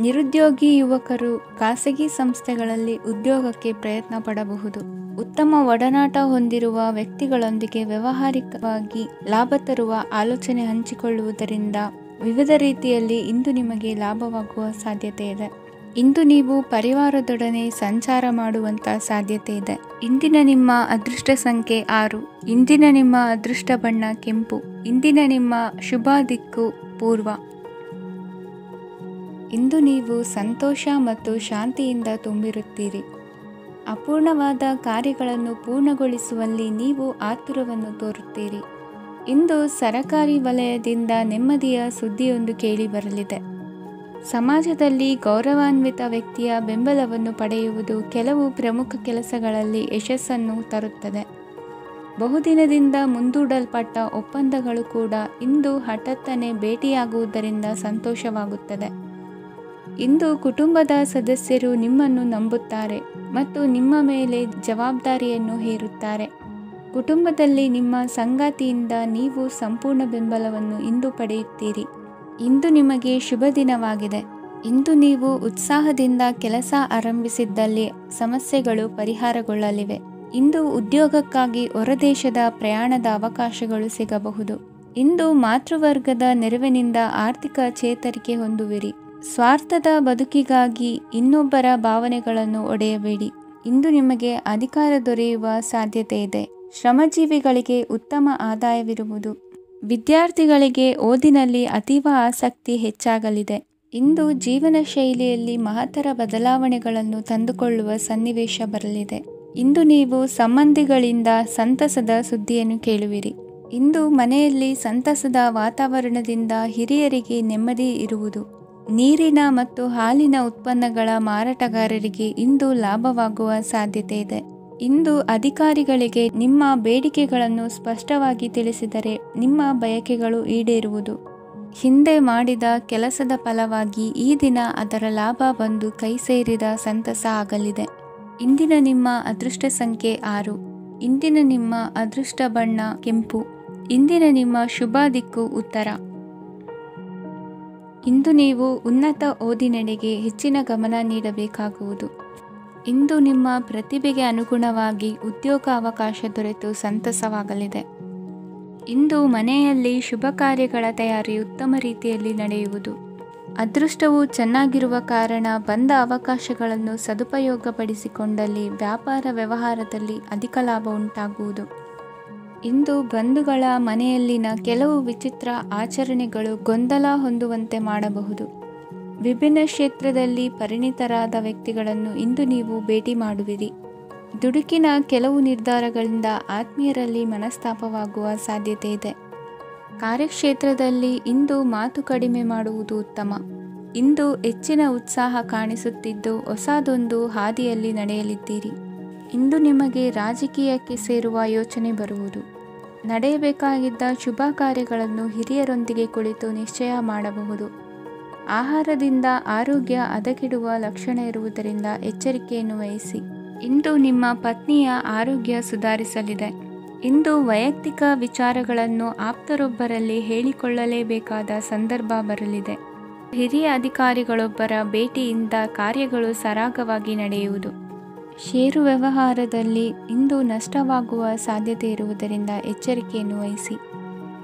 ನಿರುದ್ಯೋಗಿ ಯುವಕರು ಖಾಸಗಿ ಸಂಸ್ಥೆಗಳಲ್ಲಿ ಉದ್ಯೋಗಕ್ಕೆ ಪ್ರಯತ್ನ ಪಡಬಹುದು. ಉತ್ತಮ ಒಡನಾಟ ಹೊಂದಿರುವ ವ್ಯಕ್ತಿಗಳೊಂದಿಗೆ ವ್ಯಾವಹಾರಿಕವಾಗಿ ಲಾಭ ತರುವ ಆಲೋಚನೆ ಹಂಚಿಕೊಳ್ಳುವುದರಿಂದ ವಿವಿಧ ರೀತಿಯಲ್ಲಿ ಇಂದು ನಿಮಗೆ ಲಾಭವಾಗುವ ಸಾಧ್ಯತೆ ಇದೆ. ಇಂದು ನೀವು ಪರಿವಾರದೊಡನೆ ಸಂಚಾರ ಮಾಡುವಂಥ ಸಾಧ್ಯತೆ ಇದೆ. ಇಂದಿನ ನಿಮ್ಮ ಅದೃಷ್ಟ ಸಂಖ್ಯೆ 6. ಇಂದಿನ ನಿಮ್ಮ ಅದೃಷ್ಟ ಬಣ್ಣ ಕೆಂಪು. ಇಂದಿನ ನಿಮ್ಮ ಶುಭ ದಿಕ್ಕು ಪೂರ್ವ. ಇಂದು ನೀವು ಸಂತೋಷ ಮತ್ತು ಶಾಂತಿಯಿಂದ ತುಂಬಿರುತ್ತೀರಿ. ಅಪೂರ್ಣವಾದ ಕಾರ್ಯಗಳನ್ನು ಪೂರ್ಣಗೊಳಿಸುವಲ್ಲಿ ನೀವು ಆತುರವನ್ನು ತೋರುತ್ತೀರಿ. ಇಂದು ಸರಕಾರಿ ವಲಯದಿಂದ ನೆಮ್ಮದಿಯ ಸುದ್ದಿಯೊಂದು ಕೇಳಿ ಬರಲಿದೆ. ಸಮಾಜದಲ್ಲಿ ಗೌರವಾನ್ವಿತ ವ್ಯಕ್ತಿಯ ಬೆಂಬಲವನ್ನು ಪಡೆಯುವುದು ಕೆಲವು ಪ್ರಮುಖ ಕೆಲಸಗಳಲ್ಲಿ ಯಶಸ್ಸನ್ನು ತರುತ್ತದೆ. ಬಹುದಿನದಿಂದ ಮುಂದೂಡಲ್ಪಟ್ಟ ಒಪ್ಪಂದಗಳು ಕೂಡ ಇಂದು ಹಠಾತ್ತನೆ ಭೇಟಿಯಾಗುವುದರಿಂದ ಸಂತೋಷವಾಗುತ್ತದೆ. ಇಂದು ಕುಟುಂಬದ ಸದಸ್ಯರು ನಿಮ್ಮನ್ನು ನಂಬುತ್ತಾರೆ ಮತ್ತು ನಿಮ್ಮ ಮೇಲೆ ಜವಾಬ್ದಾರಿಯನ್ನು ಹೇರುತ್ತಾರೆ. ಕುಟುಂಬದಲ್ಲಿ ನಿಮ್ಮ ಸಂಗಾತಿಯಿಂದ ನೀವು ಸಂಪೂರ್ಣ ಬೆಂಬಲವನ್ನು ಇಂದು ಪಡೆಯುತ್ತೀರಿ. ಇಂದು ನಿಮಗೆ ಶುಭ ದಿನವಾಗಿದೆ. ಇಂದು ನೀವು ಉತ್ಸಾಹದಿಂದ ಕೆಲಸ ಆರಂಭಿಸಿದ್ದಲ್ಲಿ ಸಮಸ್ಯೆಗಳು ಪರಿಹಾರಗೊಳ್ಳಲಿವೆ. ಇಂದು ಉದ್ಯೋಗಕ್ಕಾಗಿ ಹೊರದೇಶದ ಪ್ರಯಾಣದ ಅವಕಾಶಗಳು ಸಿಗಬಹುದು. ಇಂದು ಮಾತೃವರ್ಗದ ನೆರವಿನಿಂದ ಆರ್ಥಿಕ ಚೇತರಿಕೆ ಹೊಂದುವಿರಿ. ಸ್ವಾರ್ಥದ ಬದುಕಿಗಾಗಿ ಇನ್ನೊಬ್ಬರ ಭಾವನೆಗಳನ್ನು ಒಡೆಯಬೇಡಿ. ಇಂದು ನಿಮಗೆ ಅಧಿಕಾರ ದೊರೆಯುವ ಸಾಧ್ಯತೆ ಇದೆ. ಶ್ರಮಜೀವಿಗಳಿಗೆ ಉತ್ತಮ ಆದಾಯವಿರುವುದು. ವಿದ್ಯಾರ್ಥಿಗಳಿಗೆ ಓದಿನಲ್ಲಿ ಅತೀವ ಆಸಕ್ತಿ ಹೆಚ್ಚಾಗಲಿದೆ. ಇಂದು ಜೀವನ ಶೈಲಿಯಲ್ಲಿ ಮಹತ್ತರ ಬದಲಾವಣೆಗಳನ್ನು ತಂದುಕೊಳ್ಳುವ ಸನ್ನಿವೇಶ ಬರಲಿದೆ. ಇಂದು ನೀವು ಸಂಬಂಧಿಗಳಿಂದ ಸಂತಸದ ಸುದ್ದಿಯನ್ನು ಕೇಳುವಿರಿ. ಇಂದು ಮನೆಯಲ್ಲಿ ಸಂತಸದ ವಾತಾವರಣದಿಂದ ಹಿರಿಯರಿಗೆ ನೆಮ್ಮದಿ ಇರುವುದು. ನೀರಿನ ಮತ್ತು ಹಾಲಿನ ಉತ್ಪನ್ನಗಳ ಮಾರಾಟಗಾರರಿಗೆ ಇಂದು ಲಾಭವಾಗುವ ಸಾಧ್ಯತೆ ಇದೆ. ಇಂದು ಅಧಿಕಾರಿಗಳಿಗೆ ನಿಮ್ಮ ಬೇಡಿಕೆಗಳನ್ನು ಸ್ಪಷ್ಟವಾಗಿ ತಿಳಿಸಿದರೆ ನಿಮ್ಮ ಬಯಕೆಗಳು ಈಡೇರುವುದು. ಹಿಂದೆ ಮಾಡಿದ ಕೆಲಸದ ಫಲವಾಗಿ ಈ ದಿನ ಅದರ ಲಾಭ ಬಂದು ಕೈ ಸೇರಿದ ಸಂತಸ ಆಗಲಿದೆ. ಇಂದಿನ ನಿಮ್ಮ ಅದೃಷ್ಟ ಸಂಖ್ಯೆ 6. ಇಂದಿನ ನಿಮ್ಮ ಅದೃಷ್ಟ ಬಣ್ಣ ಕೆಂಪು. ಇಂದಿನ ನಿಮ್ಮ ಶುಭ ದಿಕ್ಕು ಉತ್ತರ. ಇಂದು ನೀವು ಉನ್ನತ ಓದಿನೆಡೆಗೆ ಹೆಚ್ಚಿನ ಗಮನ ನೀಡಬೇಕಾಗುವುದು. ಇಂದು ನಿಮ್ಮ ಪ್ರತಿಭೆಗೆ ಅನುಗುಣವಾಗಿ ಉದ್ಯೋಗ ಅವಕಾಶ ದೊರೆತು ಸಂತಸವಾಗಲಿದೆ. ಇಂದು ಮನೆಯಲ್ಲಿ ಶುಭ ಕಾರ್ಯಗಳ ತಯಾರಿ ಉತ್ತಮ ರೀತಿಯಲ್ಲಿ ನಡೆಯುವುದು. ಅದೃಷ್ಟವು ಚೆನ್ನಾಗಿರುವ ಕಾರಣ ಬಂದ ಅವಕಾಶಗಳನ್ನು ಸದುಪಯೋಗಪಡಿಸಿಕೊಂಡಲ್ಲಿ ವ್ಯಾಪಾರ ವ್ಯವಹಾರದಲ್ಲಿ ಅಧಿಕ ಲಾಭ ಉಂಟಾಗುವುದು. ಇಂದು ಬಂಧುಗಳ ಮನೆಯಲ್ಲಿನ ಕೆಲವು ವಿಚಿತ್ರ ಆಚರಣೆಗಳು ಗೊಂದಲ ಹೊಂದುವಂತೆ ಮಾಡಬಹುದು. ವಿಭಿನ್ನ ಕ್ಷೇತ್ರದಲ್ಲಿ ಪರಿಣಿತರಾದ ವ್ಯಕ್ತಿಗಳನ್ನು ಇಂದು ನೀವು ಭೇಟಿ ಮಾಡುವಿರಿ. ದುಡುಕಿನ ಕೆಲವು ನಿರ್ಧಾರಗಳಿಂದ ಆತ್ಮೀಯರಲ್ಲಿ ಮನಸ್ತಾಪವಾಗುವ ಸಾಧ್ಯತೆ ಇದೆ. ಕಾರ್ಯಕ್ಷೇತ್ರದಲ್ಲಿ ಇಂದು ಮಾತು ಕಡಿಮೆ ಮಾಡುವುದು ಉತ್ತಮ. ಇಂದು ಹೆಚ್ಚಿನ ಉತ್ಸಾಹ ಕಾಣಿಸುತ್ತಿದ್ದು ಹೊಸದೊಂದು ಹಾದಿಯಲ್ಲಿ ನಡೆಯಲಿದ್ದೀರಿ. ಇಂದು ನಿಮಗೆ ರಾಜಕೀಯಕ್ಕೆ ಸೇರುವ ಯೋಚನೆ ಬರುವುದು. ನಡೆಯಬೇಕಾಗಿದ್ದ ಶುಭ ಕಾರ್ಯಗಳನ್ನು ಹಿರಿಯರೊಂದಿಗೆ ಕುಳಿತು ನಿಶ್ಚಯ ಮಾಡಬಹುದು. ಆಹಾರದಿಂದ ಆರೋಗ್ಯ ಹದಗೆಡುವ ಲಕ್ಷಣ ಇರುವುದರಿಂದ ಎಚ್ಚರಿಕೆಯನ್ನು ವಹಿಸಿ. ಇಂದು ನಿಮ್ಮ ಪತ್ನಿಯ ಆರೋಗ್ಯ ಸುಧಾರಿಸಲಿದೆ. ಇಂದು ವೈಯಕ್ತಿಕ ವಿಚಾರಗಳನ್ನು ಆಪ್ತರೊಬ್ಬರಲ್ಲಿ ಹೇಳಿಕೊಳ್ಳಲೇಬೇಕಾದ ಸಂದರ್ಭ ಬರಲಿದೆ. ಹಿರಿಯ ಅಧಿಕಾರಿಗಳೊಬ್ಬರ ಭೇಟಿಯಿಂದ ಕಾರ್ಯಗಳು ಸರಾಗವಾಗಿ ನಡೆಯುವುದು. ಷೇರು ವ್ಯವಹಾರದಲ್ಲಿ ಇಂದು ನಷ್ಟವಾಗುವ ಸಾಧ್ಯತೆ ಇರುವುದರಿಂದ ಎಚ್ಚರಿಕೆಯನ್ನು ವಹಿಸಿ.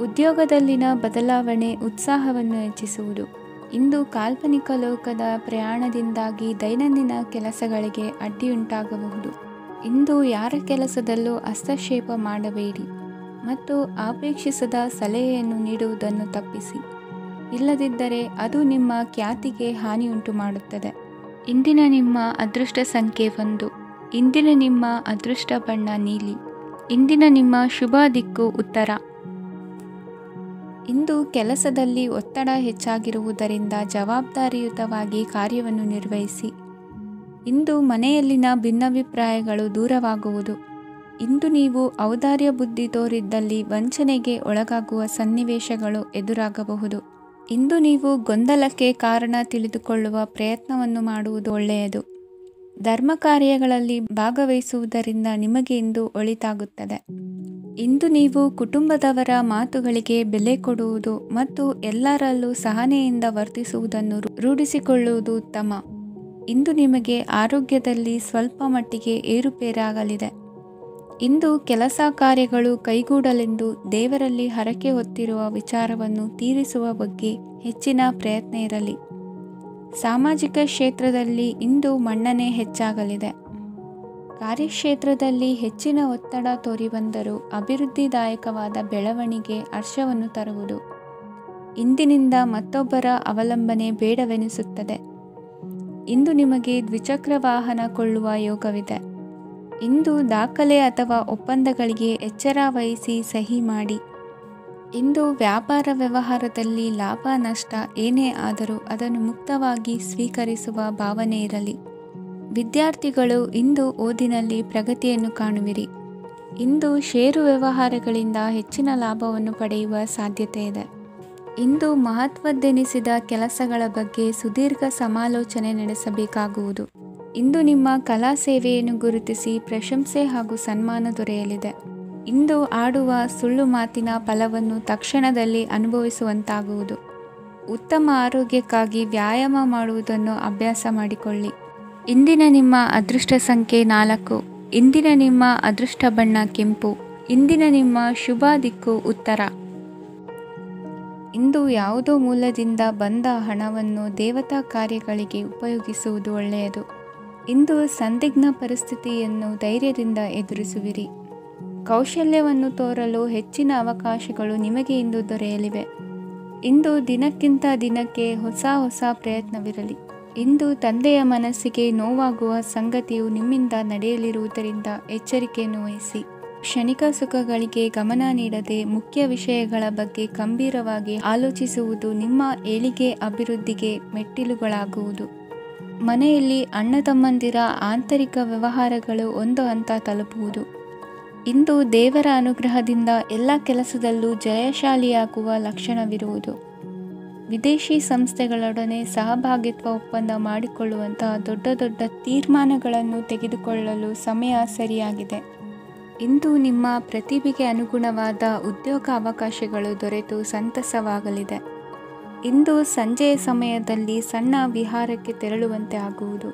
ಉದ್ಯೋಗದಲ್ಲಿನ ಬದಲಾವಣೆ ಉತ್ಸಾಹವನ್ನು ಹೆಚ್ಚಿಸುವುದು. ಇಂದು ಕಾಲ್ಪನಿಕ ಲೋಕದ ಪ್ರಯಾಣದಿಂದಾಗಿ ದೈನಂದಿನ ಕೆಲಸಗಳಿಗೆ ಅಡ್ಡಿಯುಂಟಾಗಬಹುದು. ಇಂದು ಯಾರ ಕೆಲಸದಲ್ಲೂ ಹಸ್ತಕ್ಷೇಪ ಮಾಡಬೇಡಿ ಮತ್ತು ಅಪೇಕ್ಷಿಸದ ಸಲಹೆಯನ್ನು ನೀಡುವುದನ್ನು ತಪ್ಪಿಸಿ. ಇಲ್ಲದಿದ್ದರೆ ಅದು ನಿಮ್ಮ ಖ್ಯಾತಿಗೆ ಹಾನಿಯುಂಟು ಮಾಡುತ್ತದೆ. ಇಂದಿನ ನಿಮ್ಮ ಅದೃಷ್ಟ ಸಂಖ್ಯೆ 1. ಇಂದಿನ ನಿಮ್ಮ ಅದೃಷ್ಟ ಬಣ್ಣ ನೀಲಿ. ಇಂದಿನ ನಿಮ್ಮ ಶುಭ ದಿಕ್ಕು ಉತ್ತರ. ಇಂದು ಕೆಲಸದಲ್ಲಿ ಒತ್ತಡ ಹೆಚ್ಚಾಗಿರುವುದರಿಂದ ಜವಾಬ್ದಾರಿಯುತವಾಗಿ ಕಾರ್ಯವನ್ನು ನಿರ್ವಹಿಸಿ. ಇಂದು ಮನೆಯಲ್ಲಿನ ಭಿನ್ನಾಭಿಪ್ರಾಯಗಳು ದೂರವಾಗುವುದು. ಇಂದು ನೀವು ಔದಾರ್ಯ ಬುದ್ಧಿ ತೋರಿದ್ದಲ್ಲಿ ವಂಚನೆಗೆ ಒಳಗಾಗುವ ಸನ್ನಿವೇಶಗಳು ಎದುರಾಗಬಹುದು. ಇಂದು ನೀವು ಗೊಂದಲಕ್ಕೆ ಕಾರಣ ತಿಳಿದುಕೊಳ್ಳುವ ಪ್ರಯತ್ನವನ್ನು ಮಾಡುವುದು ಒಳ್ಳೆಯದು. ಧರ್ಮ ಕಾರ್ಯಗಳಲ್ಲಿ ಭಾಗವಹಿಸುವುದರಿಂದ ನಿಮಗೆ ಇಂದು ಒಳಿತಾಗುತ್ತದೆ. ಇಂದು ನೀವು ಕುಟುಂಬದವರ ಮಾತುಗಳಿಗೆ ಬೆಲೆ ಕೊಡುವುದು ಮತ್ತು ಎಲ್ಲರಲ್ಲೂ ಸಹನೆಯಿಂದ ವರ್ತಿಸುವುದನ್ನು ರೂಢಿಸಿಕೊಳ್ಳುವುದು ಉತ್ತಮ. ಇಂದು ನಿಮಗೆ ಆರೋಗ್ಯದಲ್ಲಿ ಸ್ವಲ್ಪ ಮಟ್ಟಿಗೆ ಏರುಪೇರಾಗಲಿದೆ. ಇಂದು ಕೆಲಸ ಕಾರ್ಯಗಳು ಕೈಗೂಡಲೆಂದು ದೇವರಲ್ಲಿ ಹರಕೆ ಹೊತ್ತಿರುವ ವಿಚಾರವನ್ನು ತೀರಿಸುವ ಬಗ್ಗೆ ಹೆಚ್ಚಿನ ಪ್ರಯತ್ನ ಇರಲಿ. ಸಾಮಾಜಿಕ ಕ್ಷೇತ್ರದಲ್ಲಿ ಇಂದು ಮನ್ನಣೆ ಹೆಚ್ಚಾಗಲಿದೆ. ಕಾರ್ಯಕ್ಷೇತ್ರದಲ್ಲಿ ಹೆಚ್ಚಿನ ಒತ್ತಡ ತೋರಿಬಂದರೂ ಅಭಿವೃದ್ಧಿದಾಯಕವಾದ ಬೆಳವಣಿಗೆ ಹರ್ಷವನ್ನು ತರುವುದು. ಇಂದಿನಿಂದ ಮತ್ತೊಬ್ಬರ ಅವಲಂಬನೆ ಬೇಡವೆನಿಸುತ್ತದೆ. ಇಂದು ನಿಮಗೆ ದ್ವಿಚಕ್ರ ವಾಹನ ಕೊಳ್ಳುವ ಯೋಗವಿದೆ. ಇಂದು ದಾಖಲೆ ಅಥವಾ ಒಪ್ಪಂದಗಳಿಗೆ ಎಚ್ಚರ ವಹಿಸಿ ಸಹಿ ಮಾಡಿ. ಇಂದು ವ್ಯಾಪಾರ ವ್ಯವಹಾರದಲ್ಲಿ ಲಾಭ ನಷ್ಟ ಏನೇ ಆದರೂ ಅದನ್ನು ಮುಕ್ತವಾಗಿ ಸ್ವೀಕರಿಸುವ ಭಾವನೆ ಇರಲಿ. ವಿದ್ಯಾರ್ಥಿಗಳು ಇಂದು ಓದಿನಲ್ಲಿ ಪ್ರಗತಿಯನ್ನು ಕಾಣುವಿರಿ. ಇಂದು ಷೇರು ವ್ಯವಹಾರಗಳಿಂದ ಹೆಚ್ಚಿನ ಲಾಭವನ್ನು ಪಡೆಯುವ ಸಾಧ್ಯತೆ ಇದೆ. ಇಂದು ಮಹತ್ವದ್ದೆನಿಸಿದ ಕೆಲಸಗಳ ಬಗ್ಗೆ ಸುದೀರ್ಘ ಸಮಾಲೋಚನೆ ನಡೆಸಬೇಕಾಗುವುದು. ಇಂದು ನಿಮ್ಮ ಕಲಾ ಸೇವೆಯನ್ನು ಗುರುತಿಸಿ ಪ್ರಶಂಸೆ ಹಾಗೂ ಸನ್ಮಾನ ದೊರೆಯಲಿದೆ. ಇಂದು ಆಡುವ ಸುಳ್ಳು ಮಾತಿನ ಫಲವನ್ನು ತಕ್ಷಣದಲ್ಲಿ ಅನುಭವಿಸುವಂತಾಗುವುದು. ಉತ್ತಮ ಆರೋಗ್ಯಕ್ಕಾಗಿ ವ್ಯಾಯಾಮ ಮಾಡುವುದನ್ನು ಅಭ್ಯಾಸ ಮಾಡಿಕೊಳ್ಳಿ. ಇಂದಿನ ನಿಮ್ಮ ಅದೃಷ್ಟ ಸಂಖ್ಯೆ 4. ಇಂದಿನ ನಿಮ್ಮ ಅದೃಷ್ಟ ಬಣ್ಣ ಕೆಂಪು. ಇಂದಿನ ನಿಮ್ಮ ಶುಭ ದಿಕ್ಕು ಉತ್ತರ. ಇಂದು ಯಾವುದೋ ಮೂಲದಿಂದ ಬಂದ ಹಣವನ್ನು ದೇವತಾ ಕಾರ್ಯಗಳಿಗೆ ಉಪಯೋಗಿಸುವುದು ಒಳ್ಳೆಯದು. ಇಂದು ಸಂದಿಗ್ಧ ಪರಿಸ್ಥಿತಿಯನ್ನು ಧೈರ್ಯದಿಂದ ಎದುರಿಸುವಿರಿ. ಕೌಶಲ್ಯವನ್ನು ತೋರಲು ಹೆಚ್ಚಿನ ಅವಕಾಶಗಳು ನಿಮಗೆ ಇಂದು ದೊರೆಯಲಿವೆ. ಇಂದು ದಿನಕ್ಕಿಂತ ದಿನಕ್ಕೆ ಹೊಸ ಪ್ರಯತ್ನವಿರಲಿ. ಇಂದು ತಂದೆಯ ಮನಸ್ಸಿಗೆ ನೋವಾಗುವ ಸಂಗತಿಯು ನಿಮ್ಮಿಂದ ನಡೆಯಲಿರುವುದರಿಂದ ಎಚ್ಚರಿಕೆಯನ್ನು ವಹಿಸಿ. ಕ್ಷಣಿಕ ಸುಖಗಳಿಗೆ ಗಮನ ನೀಡದೆ ಮುಖ್ಯ ವಿಷಯಗಳ ಬಗ್ಗೆ ಗಂಭೀರವಾಗಿ ಆಲೋಚಿಸುವುದು ನಿಮ್ಮ ಏಳಿಗೆ ಅಭಿವೃದ್ಧಿಗೆ ಮೆಟ್ಟಿಲುಗಳಾಗುವುದು. ಮನೆಯಲ್ಲಿ ಅಣ್ಣ ತಮ್ಮಂದಿರ ಆಂತರಿಕ ವ್ಯವಹಾರಗಳು ಒಂದು ಹಂತ ತಲುಪುವುದು. ಇಂದು ದೇವರ ಅನುಗ್ರಹದಿಂದ ಎಲ್ಲ ಕೆಲಸದಲ್ಲೂ ಜಯಶಾಲಿಯಾಗುವ ಲಕ್ಷಣವಿರುವುದು. ವಿದೇಶಿ ಸಂಸ್ಥೆಗಳೊಡನೆ ಸಹಭಾಗಿತ್ವ ಒಪ್ಪಂದ ಮಾಡಿಕೊಳ್ಳುವಂತಹ ದೊಡ್ಡ ತೀರ್ಮಾನಗಳನ್ನು ತೆಗೆದುಕೊಳ್ಳಲು ಸಮಯ ಸರಿಯಾಗಿದೆ. ಇಂದು ನಿಮ್ಮ ಪ್ರತಿಭೆಗೆ ಅನುಗುಣವಾದ ಉದ್ಯೋಗ ಅವಕಾಶಗಳು ದೊರೆತು ಸಂತಸವಾಗಲಿದೆ. ಇಂದು ಸಂಜೆಯ ಸಮಯದಲ್ಲಿ ಸಣ್ಣ ವಿಹಾರಕ್ಕೆ ತೆರಳುವಂತೆ ಆಗುವುದು.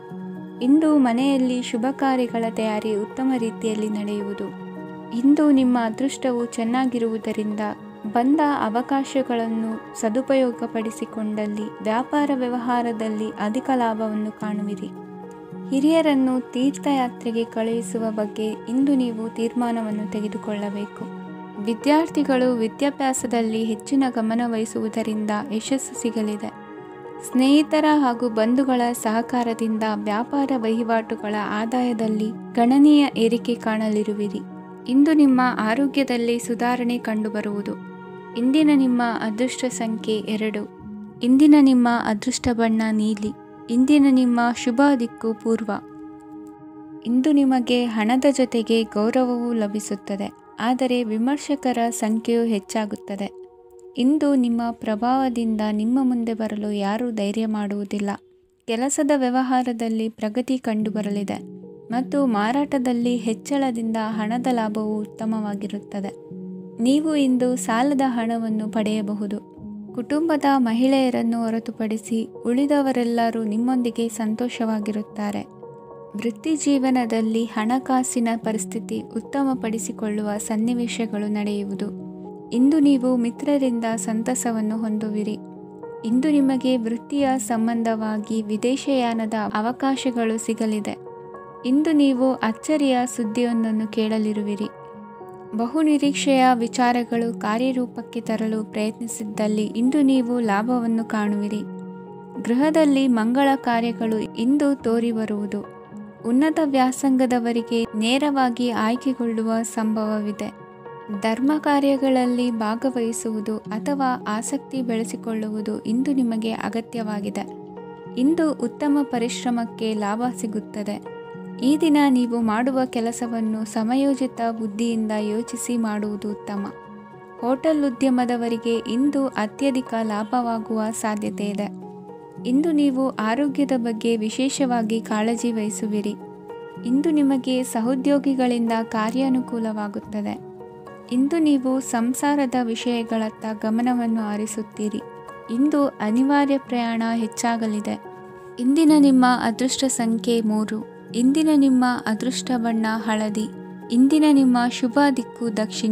ಇಂದು ಮನೆಯಲ್ಲಿ ಶುಭ ಕಾರ್ಯಗಳ ತಯಾರಿ ಉತ್ತಮ ರೀತಿಯಲ್ಲಿ ನಡೆಯುವುದು. ಇಂದು ನಿಮ್ಮ ಅದೃಷ್ಟವು ಚೆನ್ನಾಗಿರುವುದರಿಂದ ಬಂದ ಅವಕಾಶಗಳನ್ನು ಸದುಪಯೋಗಪಡಿಸಿಕೊಂಡಲ್ಲಿ ವ್ಯಾಪಾರ ವ್ಯವಹಾರದಲ್ಲಿ ಅಧಿಕ ಲಾಭವನ್ನು ಕಾಣುವಿರಿ. ಹಿರಿಯರನ್ನು ತೀರ್ಥಯಾತ್ರೆಗೆ ಕಳುಹಿಸುವ ಬಗ್ಗೆ ಇಂದು ನೀವು ತೀರ್ಮಾನವನ್ನು ತೆಗೆದುಕೊಳ್ಳಬೇಕು. ವಿದ್ಯಾರ್ಥಿಗಳು ವಿದ್ಯಾಭ್ಯಾಸದಲ್ಲಿ ಹೆಚ್ಚಿನ ಗಮನ ವಹಿಸುವುದರಿಂದ ಯಶಸ್ಸು ಸಿಗಲಿದೆ. ಸ್ನೇಹಿತರ ಹಾಗೂ ಬಂಧುಗಳ ಸಹಕಾರದಿಂದ ವ್ಯಾಪಾರ ವಹಿವಾಟುಗಳ ಆದಾಯದಲ್ಲಿ ಗಣನೀಯ ಏರಿಕೆ ಕಾಣಲಿರುವಿರಿ. ಇಂದು ನಿಮ್ಮ ಆರೋಗ್ಯದಲ್ಲಿ ಸುಧಾರಣೆ ಕಂಡುಬರುವುದು. ಇಂದಿನ ನಿಮ್ಮ ಅದೃಷ್ಟ ಸಂಖ್ಯೆ 2. ಇಂದಿನ ನಿಮ್ಮ ಅದೃಷ್ಟ ಬಣ್ಣ ನೀಲಿ. ಇಂದಿನ ನಿಮ್ಮ ಶುಭ ದಿಕ್ಕು ಪೂರ್ವ. ಇಂದು ನಿಮಗೆ ಹಣದ ಜೊತೆಗೆ ಗೌರವವೂ ಲಭಿಸುತ್ತದೆ, ಆದರೆ ವಿಮರ್ಶಕರ ಸಂಖ್ಯೆಯೂ ಹೆಚ್ಚಾಗುತ್ತದೆ. ಇಂದು ನಿಮ್ಮ ಪ್ರಭಾವದಿಂದ ನಿಮ್ಮ ಮುಂದೆ ಬರಲು ಯಾರೂ ಧೈರ್ಯ ಮಾಡುವುದಿಲ್ಲ. ಕೆಲಸದ ವ್ಯವಹಾರದಲ್ಲಿ ಪ್ರಗತಿ ಕಂಡುಬರಲಿದೆ ಮತ್ತು ಮಾರಾಟದಲ್ಲಿ ಹೆಚ್ಚಳದಿಂದ ಹಣದ ಲಾಭವು ಉತ್ತಮವಾಗಿರುತ್ತದೆ. ನೀವು ಇಂದು ಸಾಲದ ಹಣವನ್ನು ಪಡೆಯಬಹುದು. ಕುಟುಂಬದ ಮಹಿಳೆಯರನ್ನು ಹೊರತುಪಡಿಸಿ ಉಳಿದವರೆಲ್ಲರೂ ನಿಮ್ಮೊಂದಿಗೆ ಸಂತೋಷವಾಗಿರುತ್ತಾರೆ. ವೃತ್ತಿ ಜೀವನದಲ್ಲಿ ಹಣಕಾಸಿನ ಪರಿಸ್ಥಿತಿ ಉತ್ತಮಪಡಿಸಿಕೊಳ್ಳುವ ಸನ್ನಿವೇಶಗಳು ನಡೆಯುವುದು. ಇಂದು ನೀವು ಮಿತ್ರರಿಂದ ಸಂತಸವನ್ನು ಹೊಂದುವಿರಿ. ಇಂದು ನಿಮಗೆ ವೃತ್ತಿಯ ಸಂಬಂಧವಾಗಿ ವಿದೇಶಯಾನದ ಅವಕಾಶಗಳು ಸಿಗಲಿದೆ. ಇಂದು ನೀವು ಅಚ್ಚರಿಯ ಸುದ್ದಿಯೊಂದನ್ನು ಕೇಳಲಿರುವಿರಿ. ಬಹುನಿರೀಕ್ಷೆಯ ವಿಚಾರಗಳು ಕಾರ್ಯರೂಪಕ್ಕೆ ತರಲು ಪ್ರಯತ್ನಿಸಿದ್ದಲ್ಲಿ ಇಂದು ನೀವು ಲಾಭವನ್ನು ಕಾಣುವಿರಿ. ಗೃಹದಲ್ಲಿ ಮಂಗಳ ಕಾರ್ಯಗಳು ಇಂದು ತೋರಿ ಬರುವುದು. ಉನ್ನತ ವ್ಯಾಸಂಗದವರಿಗೆ ನೇರವಾಗಿ ಆಯ್ಕೆಗೊಳ್ಳುವ ಸಂಭವವಿದೆ. ಧರ್ಮ ಕಾರ್ಯಗಳಲ್ಲಿ ಭಾಗವಹಿಸುವುದು ಅಥವಾ ಆಸಕ್ತಿ ಬೆಳೆಸಿಕೊಳ್ಳುವುದು ಇಂದು ನಿಮಗೆ ಅಗತ್ಯವಾಗಿದೆ. ಇಂದು ಉತ್ತಮ ಪರಿಶ್ರಮಕ್ಕೆ ಲಾಭ ಸಿಗುತ್ತದೆ. ಈ ದಿನ ನೀವು ಮಾಡುವ ಕೆಲಸವನ್ನು ಸಮಯೋಚಿತ ಬುದ್ಧಿಯಿಂದ ಯೋಚಿಸಿ ಮಾಡುವುದು ಉತ್ತಮ. ಹೋಟೆಲ್ ಉದ್ಯಮದವರಿಗೆ ಇಂದು ಅತ್ಯಧಿಕ ಲಾಭವಾಗುವ ಸಾಧ್ಯತೆ ಇದೆ. ಇಂದು ನೀವು ಆರೋಗ್ಯದ ಬಗ್ಗೆ ವಿಶೇಷವಾಗಿ ಕಾಳಜಿ ವಹಿಸುವಿರಿ. ಇಂದು ನಿಮಗೆ ಸಹೋದ್ಯೋಗಿಗಳಿಂದ ಕಾರ್ಯಾನುಕೂಲವಾಗುತ್ತದೆ. ಇಂದು ನೀವು ಸಂಸಾರದ ವಿಷಯಗಳತ್ತ ಗಮನವನ್ನು ಹರಿಸುತ್ತೀರಿ. ಇಂದು ಅನಿವಾರ್ಯ ಪ್ರಯಾಣ ಹೆಚ್ಚಾಗಲಿದೆ. ಇಂದಿನ ನಿಮ್ಮ ಅದೃಷ್ಟ ಸಂಖ್ಯೆ 3. ಇಂದಿನ ನಿಮ್ಮ ಅದೃಷ್ಟ ಬಣ್ಣ ಹಳದಿ. ಇಂದಿನ ನಿಮ್ಮ ಶುಭ ದಿಕ್ಕು ದಕ್ಷಿಣ.